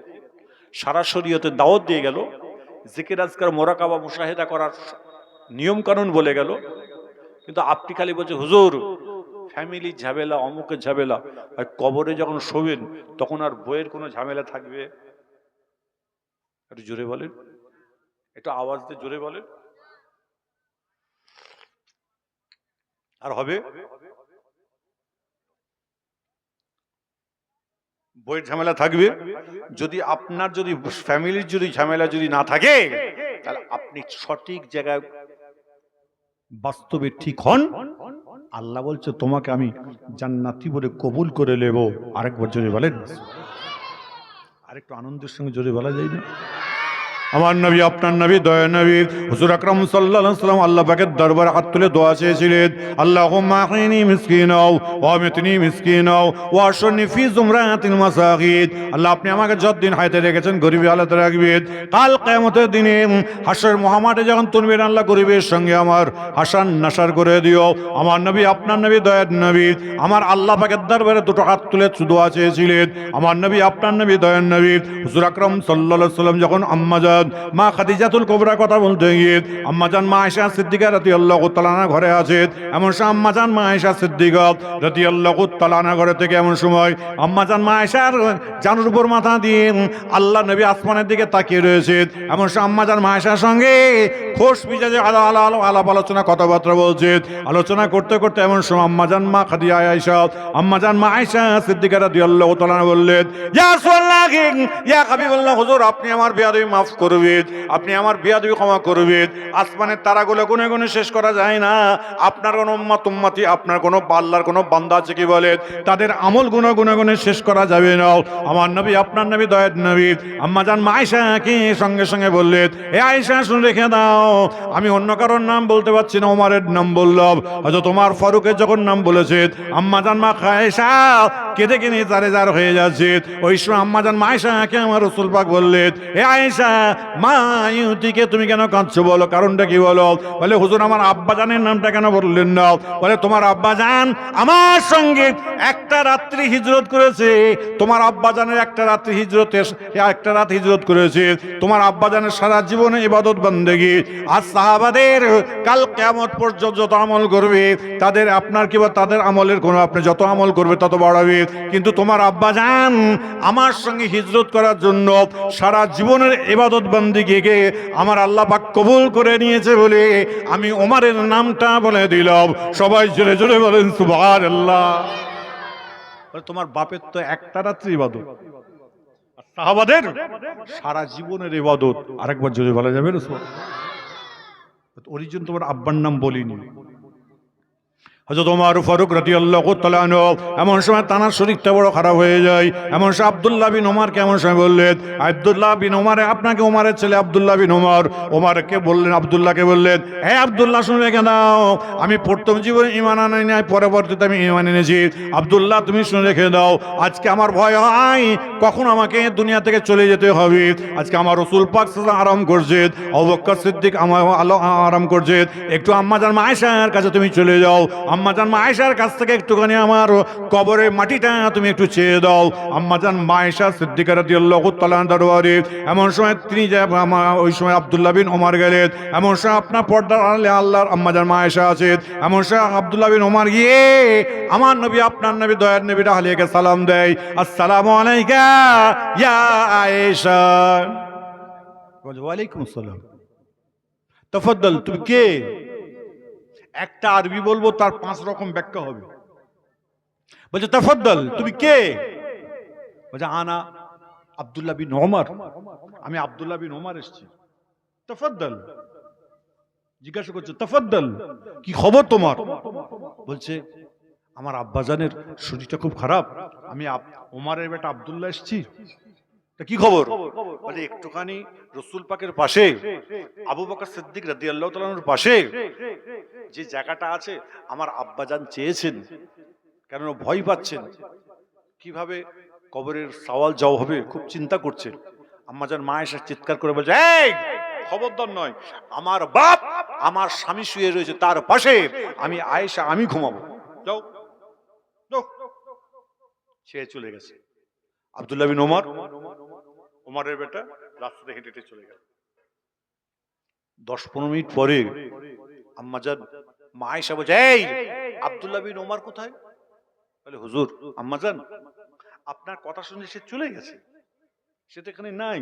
সারা শরীয়তের দাওয়াত দিয়ে গেল, জিকির আজকার মোরাকাবা মুশাহিদা করার নিয়ম কানুন বলে গেল, কিন্তু আপনি খালি বলছে হুজুর ফ্যামিলি ঝামেলা, অমুকের ঝামেলা। আর কবরে যখন শোবেন তখন আর বইয়ের কোনো ঝামেলা থাকবে? একটু জোরে বলেন, একটু আওয়াজ দিয়ে জোরে বলেন। আর হবে? বইয়ের ঝামেলা থাকবে? যদি আপনার যদি ফ্যামিলির যদি ঝামেলা যদি না থাকে, তাহলে আপনি সঠিক জায়গায় বাস্তবে ঠিক হন। আল্লাহ বলছে তোমাকে আমি জান্নাতি বলে কবুল করে নেব। আরেকবার জোরে বলেন, আরেকটু আনন্দের সঙ্গে জোরে বলা যায় না? আমার নবী আপনার নবী দয়া নবী হুজুর আকরাম সাল্লাল্লাহু আলাইহি ওয়াসাল্লাম আল্লাহ পাকের দরবারে হাত তুলে দোয়া চেয়েছিলেন, আল্লাহুম্মা আহইনি মিসকিনাও ওয়া আমিতনি মিসকিনাও ওয়া আশরনি ফি জুমরাতিল মাসাকিন। আল্লাহ আপনি আমাকে যতদিন হায়াতে রেখেছেন গরিবী হালাতে রাখবেন, কাল কিয়ামতের দিনে হাশর মহামাঠে যখন তুলবেন আল্লাহ গরিবের সঙ্গে আমার হাসান নাসার করে দিও। আমার নবী আপনার নবী দয়ার নবী আমার আল্লাহ পাকের দরবারে দুটো হাত তুলে দোয়া চেয়েছিলেন। আমার নবী আপনার নবী দয়ার নবী হুজুর আকরাম সাল্লাল্লাহু আলাইহি ওয়াসাল্লাম যখন আম্মা মা খাদিজাতুল কুবরা কথা বলতে গিয়ে আম্মাজান মা আয়েশা সিদ্দিকা রাদিয়াল্লাহু তাআলা আনহা ঘরে আছে, এমন সময় আম্মাজান মা আয়েশা সিদ্দিকা রাদিয়াল্লাহু তাআলা আনহা ঘরে থেকে এমন সময় আম্মাজান মা আয়েশার জানুর উপর মাথা দিয়ে আল্লাহ নবী আসমানের দিকে তাকিয়ে রয়েছে। এমন সময় আম্মাজান মা আয়েশার সঙ্গে খোশ মিজাজে আলাপ আলোচনা কথাবার্তা বলছে। আলোচনা করতে করতে এমন সময় আম্মাজান মা খাদিজা আয়েশা আম্মাজান মা আয়েশা সিদ্দিকা রাদিয়াল্লাহু তাআলা আনহা বললেন, ইয়া রাসূলুল্লাহ ইয়া হাবিবাল্লাহ, হুজুর আপনি আমার বিয়াদবি মাফ করবেন, আপনি আমার বিয়াদবি ক্ষমা করবেন। আসমানের তারাগুলো গুনে গুনে শেষ করা যায় না। আপনার কোন উম্মত উম্মতি আপনার কোন আল্লাহর কোন বান্দা আছে কি বলেন, তাদের আমল গুনে গুনে শেষ করা যাবে না। আমার নবী আপনার নবী দয়ার নবী আম্মাজান মা আয়েশাকে সঙ্গে সঙ্গে বললেন, এ আয়েশা শুনে রেখে দাও, আমি অন্য কারোর নাম বলতে পারছি না, ওমরের নাম বললাম। হয়তো তোমার ফারুকের যখন নাম বলেছে আম্মাজান মা আয়েশা কেঁদে কেঁদে জারে জার হয়ে যাচ্ছে। ওই সময় আম্মাজান মা আয়েশাকে আমার রাসূল পাক বললেন, এ আয়েশা মা ইউতিকে তুমি কেন কাঁদছো বলো, কারণটা কি বলো? বলে হুজুর আমার আব্বাজানের নামটা কেন বললেন না? বলে তোমার আব্বাজান আমার সঙ্গে একটা রাত্রি হিজরত করেছে, তোমার আব্বাজানের একটা রাত হিজরত করেছে। তোমার আব্বাজানের সারা জীবনে ইবাদত বন্দেগী আর সাহাবাদের কাল কিয়ামত পর্যন্ত যত আমল করবে তাদের আপনার কিংবা তাদের আমলের কোনো আপনি যত আমল করবে তত বাড়াবে। কিন্তু তোমার আব্বাজান আমার সঙ্গে হিজরত করার জন্য সারা জীবনের ইবাদত বন্দেগীকে আমার আল্লাহ পাক কবুল করে নিয়েছে বলে আমি ওমরের নামটা বলে দিলাম। সবাই জোরে জোরে বলেন সুবহানাল্লাহ। তোমার বাপের তো একটা রাত্রি ইবাদত, সাহাবাদের সারা জীবনের ইবাদত। আরেকবার জোরে বলা যাবে না? ওই জন্য তোমার আব্বার নাম বলিনি। হযরত ওমর ফারুক রাদিয়াল্লাহু তাআলা আনহু এমন সময় তানার শরীরটা বড় খারাপ হয়ে যায়। এমন সময় আব্দুল্লাহ বিন ওমরকে এমন সময় বললেন, আব্দুল্লাহ বিন ওমর, আপনাকে ওমরের ছেলে আব্দুল্লাহ বিন ওমর, ওমরকে বললেন, আব্দুল্লাহকে বললেন, হে আব্দুল্লাহ শুনে রেখে নাও, আমি প্রথম জীবনে ঈমান আনি নাই, পরবর্তীতে আমি ঈমান এনেছি। আব্দুল্লাহ তুমি শুনে রেখে দাও, আজকে আমার ভয় হয় কখন আমাকে দুনিয়া থেকে চলে যেতে হবে। আজকে আমার রাসূল পাক সাল্লাল্লাহু আলাইহি ওয়াসাল্লাম আরাম করছে, আবু বকর সিদ্দিক আমার আরাম করছে, একটু আম্মাজান মা আয়েশার কাছে তুমি চলে যাও, আম্মাজান মা আয়েশার কাছ থেকে একটুখানি আমার কবরের মাটিটা তুমি একটু চেয়ে দাও। আম্মাজান মা আয়েশা সিদ্দিকা রাদিয়াল্লাহু তাআলা দরবারে এমন সময় তিনি যে ওই সময় আব্দুল্লাহ বিন ওমর গেলেন, এমন সময় আপনার পর্দার আড়ালে আল্লাহর আম্মাজান মা আয়েশা আছে, এমন সময় আব্দুল্লাহ বিন ওমর গিয়ে আমার নবী, আপনার নবী, দয়ার নবী আলীকে সালাম দেয়, আসসালামু আলাইকা ইয়া আয়েশা। ওয়ালাইকুম আসসালাম। তাফাদ্দাল, তুমি কে? একটা আরবি বলবো, তার 5 রকম ব্যাখ্যা হবে। বলছে তাফাদ্দাল, তুমি কে? বলছে আনা আব্দুল্লাহ বিন ওমর, আমি আব্দুল্লাহ বিন ওমর এসেছি। তাফাদ্দাল, জিজ্ঞাসা করছে তাফাদ্দাল, কি খবর তোমার? বলছে আমার আব্বাজানের শরীরটা খুব খারাপ, আমি ওমরের বেটা আব্দুল্লাহ এসেছি। তা কি খবর? বলে একটুখানি রাসূল পাকের পাশে, আবু বকর সিদ্দিক রাদিয়াল্লাহু তাআলা আনহুর পাশে যে জায়গাটা আছে, আমার আব্বাজান চেয়েছেন, কারণ ভয় পাচ্ছেন কিভাবে কবরের সওয়াল জবাব হবে, খুব চিন্তা করছেন। আম্মাজান মা আয়েশা চিৎকার করে বলছে, এই খবরদার নয়, আমার বাপ, আমার স্বামী শুয়ে রয়েছে তার পাশে, আমি আয়েশা আমি ঘুমাবো, যাও যাও। সে চলে গেছে। আব্দুল্লাহ বিন ওমর, ওমরের বেটা, রাস্তাতে হেঁটে হেঁটে চলে গেল। 10-15 মিনিট পরে আম্মাজান মা আয়েশা বলছে, এই আব্দুল্লাহ বিন ওমর কোথায়? বলে হুজুর, আম্মাজান আপনার কথা শুনে সে চলে গেছে, সে তো এখানে নাই,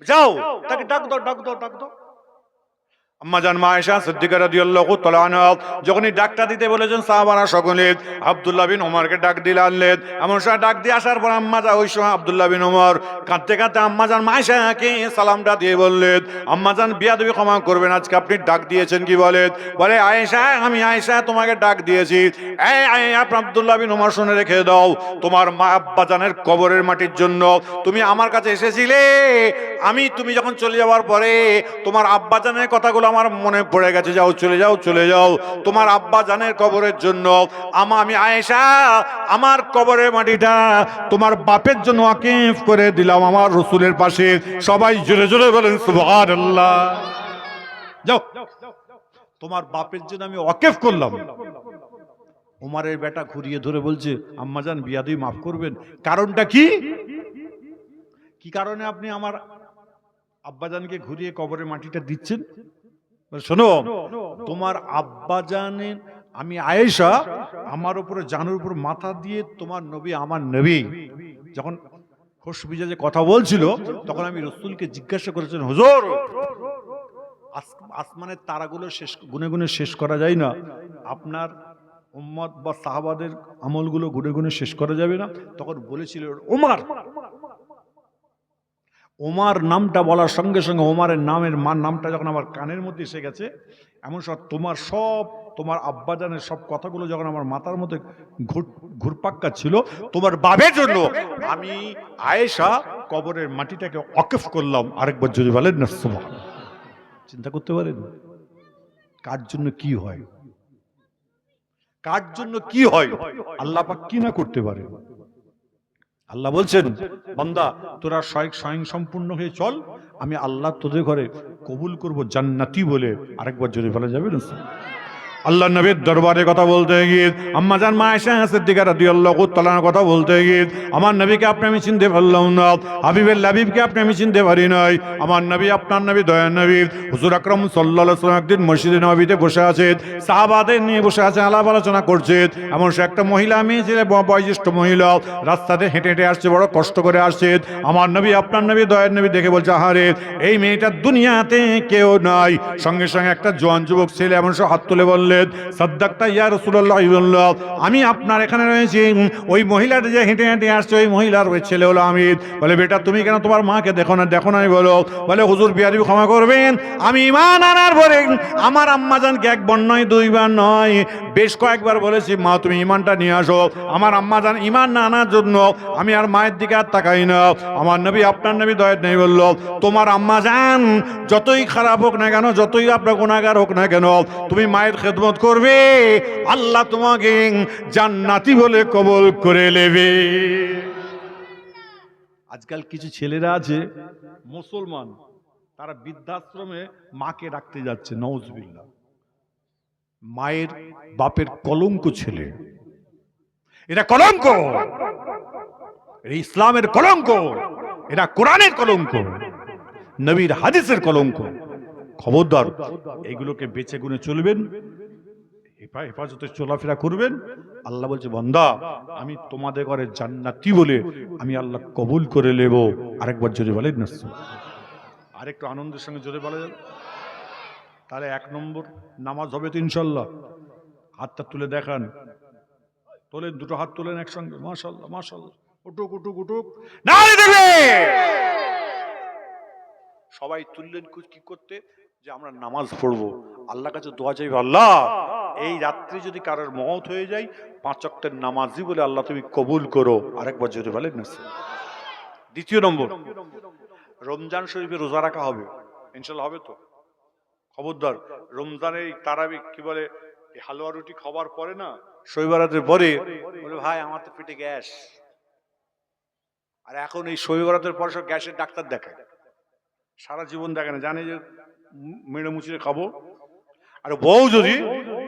যাও তাকে ডাক দাও, ডাক দাও, ডাক দাও। আম্মাজান মা আয়েশা সিদ্দিকা রাদিয়াল্লাহু তাআলা আনহা যখনই ডাকটা দিতে বলেছেন, সাহাবারা সকলে আব্দুল্লাহ বিন ওমরকে ডাক দিলেন। এমন সময় ডাক দিয়ে আসার পর আম্মাজান, ওই সময় আব্দুল্লাহ বিন ওমর কাঁদতে কাঁদতে আম্মাজান মা আয়েশাকে সালামটা দিয়ে বললেন, আম্মাজান বিয়াদবি ক্ষমা করবেন, আজকে আপনি ডাক দিয়েছেন কি বলেন? বলে আয়েশা, আমি আয়েশা তোমাকে ডাক দিয়েছি, এই আব্দুল্লাহ বিন ওমর শুনে রেখে দাও, তোমার মা আব্বাজানের কবরের মাটির জন্য তুমি আমার কাছে এসেছিলে, তুমি যখন চলে যাওয়ার পরে তোমার আব্বাজানের কথাগুলো আমার মনে পড়ে গেছে, যাও চলে যাও, চলে যাও, তোমার আব্বাজানের কবরের জন্য আমি আয়েশা আমার কবরের মাটিটা তোমার বাপের জন্য ওয়াকিফ করে দিলাম আমার রাসূলের পাশে। সবাই জোরে জোরে বলেন সুবহানাল্লাহ। যাও, তোমার বাপের জন্য আমি ওয়াকিফ করলাম। ওমরের বেটা ঘুরিয়ে ধরে বলছে, আম্মাজান বিয়াদবি মাফ করবেন, কারণটা কি? কি কারণে আপনি আমার আব্বাজানকে ঘুরিয়ে কবরের মাটিটা দিচ্ছেন? শোনো, তোমার আব্বাজানের, আমি আয়েশা, আমার উপরে জানের উপর মাথা দিয়ে তোমার নবী, আমার নবী যখন খুশ মিজাজে কথা বলছিল, তখন আমি রাসূলকে জিজ্ঞাসা করেছিলাম, হুজুর আসমানের তারাগুলো শেষ গুনে গুনে শেষ করা যায় না, আপনার উম্মত বা সাহাবাদের আমলগুলো গুনে গুনে শেষ করা যাবে না? তখন বলেছিল ওমর। ওমর নামটা বলার সঙ্গে সঙ্গে ওমরের নামটা যখন আমার কানের মধ্যে এসে গেছে, এমন সব তোমার আব্বাজানের সব কথাগুলো যখন আমার মাথার মধ্যে ঘুরপাক্কা ছিল, তোমার বাবের জন্য আমি আয়েশা কবরের মাটিটাকে ওয়াকিফ করলাম। আরেকবার যদি বলেন না সুবহানাল্লাহ। চিন্তা করতে পারেন কার জন্য কি হয়, কার জন্য কি হয়, আল্লাহ পাক কি না করতে পারে। আল্লাহ বলছেন, বান্দা তোরা স্বয়ং সম্পূর্ণ হয়ে চল, আমি আল্লাহ তোদের ঘরে কবুল করব জান্নাতি বলে। আরেকবার যদি বলা যাবে না আল্লাহ নবীর দরবারে কথা বলতে গিয়ে আম্মাজান মা আয়েশা সিদ্দিকা রাদিয়াল্লাহু তাআলা কথা বলতে গিয়ে, আমার নবীকে আপনি আমি চিনতে পারলাম না, হাবিবের লাবিবকে আপনি আমি চিনতে পারি নাই। আমার নবী, আপনার নবী, দয়ার নবী হুজুর আকরাম সাল্লাল্লাহু আলাইহি ওয়াসাল্লাম একদিন মসজিদে নববীতে বসে আছেন, সাহাবাদের নিয়ে বসে আছে, আলাপ আলোচনা করছেন। এমন সে একটা মহিলা, মেয়ে ছেলে, বয়োজ্যেষ্ঠ মহিলা রাস্তাতে হেঁটে হেঁটে আসছে, বড় কষ্ট করে আসছে। আমার নবী, আপনার নবী, দয়ার নবী দেখে বলছে, আহারে এই মেয়েটার দুনিয়াতে কেউ নাই। সঙ্গে সঙ্গে একটা জোয়ান যুবক ছেলে এমন সব হাত তুলে বললে, বললেন, সাদ্দাকতা ইয়া রাসূলুল্লাহ, বলল আমি আপনার এখানে রয়েছি। ওই মহিলাটা যে হেঁটে হেঁটে আসছে, ওই মহিলার ওই ছেলে হলো হামিদ। বলে বেটা তুমি কেন তোমার মাকে দেখো না? দেখো নাই বলো? বলে হুজুর বিয়াদবি ক্ষমা করবেন, আমি ঈমান আনার পরে আমার আম্মাজানকে একবার নয় দুইবার নয় বেশ কয়েকবার বলেছি মা তুমি ঈমানটা নিয়ে আসো। আমার আম্মাজান ঈমান না আনার জন্য আমি আর মায়ের দিকে আর তাকাই না। আমার নবী আপনার নবী দয়াত নেই বলল তোমার আম্মাজান যতই খারাপ হোক না কেন, যতই আপনার গুনাহগার হোক না কেন, তুমি মায়ের খেদমত করবে, আল্লাহ তোমাকে জান্নাতি বলে কবুল করে নেবে। আজকাল কিছু ছেলেরা আছে মুসলমান, তারা বৃদ্ধাশ্রমে মাকে রাখতে যাচ্ছে, নাউজুবিল্লাহ। মায়ের বাপের কলঙ্ক ছেলে, এটা কলঙ্ক, এটা ইসলামের কলঙ্ক, এটা কোরআনের কলঙ্ক, নবীর হাদিসের কলঙ্ক। খবরদার এগুলোকে বেঁচে গুনে চলবেন, হেফাজতে চলাফেরা করবেন। আল্লাহ বলছে বান্দা আমি তোমাদের ঘরে জান্নাতি বলে আমি আল্লাহ কবুল করে নেব। আরেকবার জোরে বলেন না, আরেকটু আনন্দের সঙ্গে জোরে বলা যাবে? তাহলে 1 নম্বর নামাজ হবে তো ইনশাল্লাহ। হাতটা তুলে দেখান, তোলেন, দুটো হাত তোলেন একসঙ্গে, মাশাআল্লাহ মাশাআল্লাহ, উঠুক উঠুক উঠুক, নারে দেবে। সবাই তুললেন কি করতে? যে আমরা নামাজ পড়বো, আল্লাহর কাছে দোয়া চাইবো, আল্লাহ এই রাত্রি যদি কারোর মওত হয়ে যায় 5 ওয়াক্তের নামাজি বলে আল্লাহ তুমি কবুল করো। আরেকবার জোরে বলেন না। দ্বিতীয় নম্বর, রমজান শরীফে রোজা রাখা হবে ইনশাল্লাহ, হবে তো? খবরদার রমজানে তারাবি কি বলে হালুয়া রুটি খাবার পরে না, শৈবরাতের পরে বলে ভাই আমার তো পেটে গ্যাস। আর এখন এই শৈবরাতের পরে সব গ্যাসের ডাক্তার দেখায়, সারা জীবন দেখে না, জানে যে মেরে মুছিয়ে খাবো। আর বউ যদি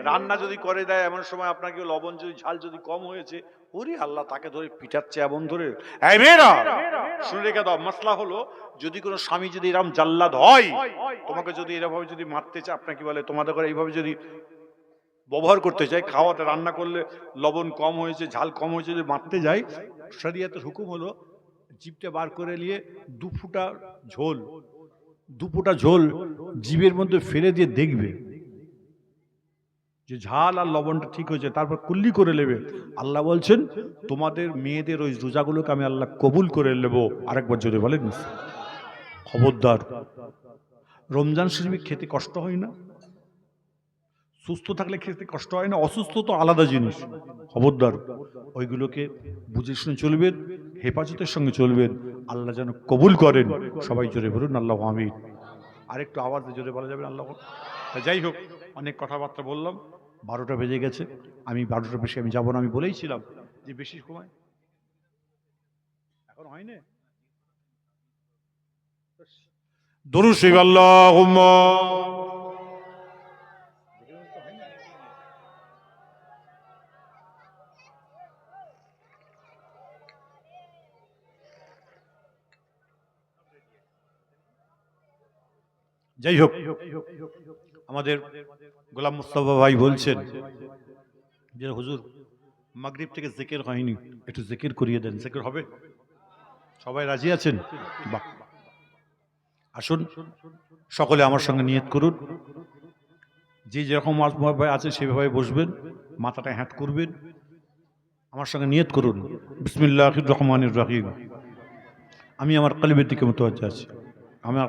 রান্না যদি করে দেয় এমন সময় আপনাকে লবণ যদি ঝাল যদি কম হয়েছে, ওরে আল্লাহ তাকে ধরে পিটাচ্ছে এমন ধরে। এই মেয়েরা শুনে রেখে দাও, মাসলা হলো যদি কোনো স্বামী যদি এরকম জাল্লাদ হয়, তোমাকে যদি এরকম যদি মারতে চায়, আপনাকে বলে তোমাদের ঘরে এইভাবে যদি ব্যবহার করতে চাই, খাওয়াতে রান্না করলে লবণ কম হয়েছে ঝাল কম হয়েছে যদি মারতে যায়, শরীয়তের হুকুম হলো জিভটা বার করে নিয়ে 2 ফুটা ঝোল জিভের মধ্যে ফেলে দিয়ে দেখবে যে ঝাল আর লবণটা ঠিক হয়েছে, তারপর কুল্লি করে নেবে। আল্লাহ বলছেন তোমাদের মেয়েদের ওই রোজাগুলোকে আমি আল্লাহ কবুল করে নেব। আরেকবার জোরে বলেন। খবরদার রমজান শরীফে খেতে কষ্ট হয় না? সুস্থ থাকলে খেতে কষ্ট হয় না? অসুস্থ তো আলাদা জিনিস। খবরদার ওইগুলোকে বুঝে শুনে চলবেন, হেফাজতের সঙ্গে চলবেন, আল্লাহ যেন কবুল করেন। সবাই জোরে বলুন আল্লাহু আমিন। আরেকটু আওয়াজে জোরে বলা যাবে আল্লাহ? যাই হোক, অনেক কথাবার্তা বললাম, 12টা বেজে গেছে। আমি 12টার বেশি আমি যাবো না, আমি বলেইছিলাম যে বেশি সময় এখন হয় না। দরুদ শরীফ আল্লাহুম্মা। যাই হোক, আমাদের গোলাম মুস্তাফা ভাই বলছেন যে হুজুর মাগরিব থেকে জিকির হয়নি, একটু জিকির করিয়ে দেন। জিকির হবে? সবাই রাজি আছেন? বাহ, আসুন সকলে আমার সঙ্গে নিয়ত করুন। যে যেরকম আছে সেভাবে বসবেন, মাথাটা হ্যাট করবেন, আমার সঙ্গে নিয়ত করুন। বিসমিল্লাহির রহমানির রহিম। আমি আমার কলবের দিকে মুতাওয়াজ্জিহ আছি। আমার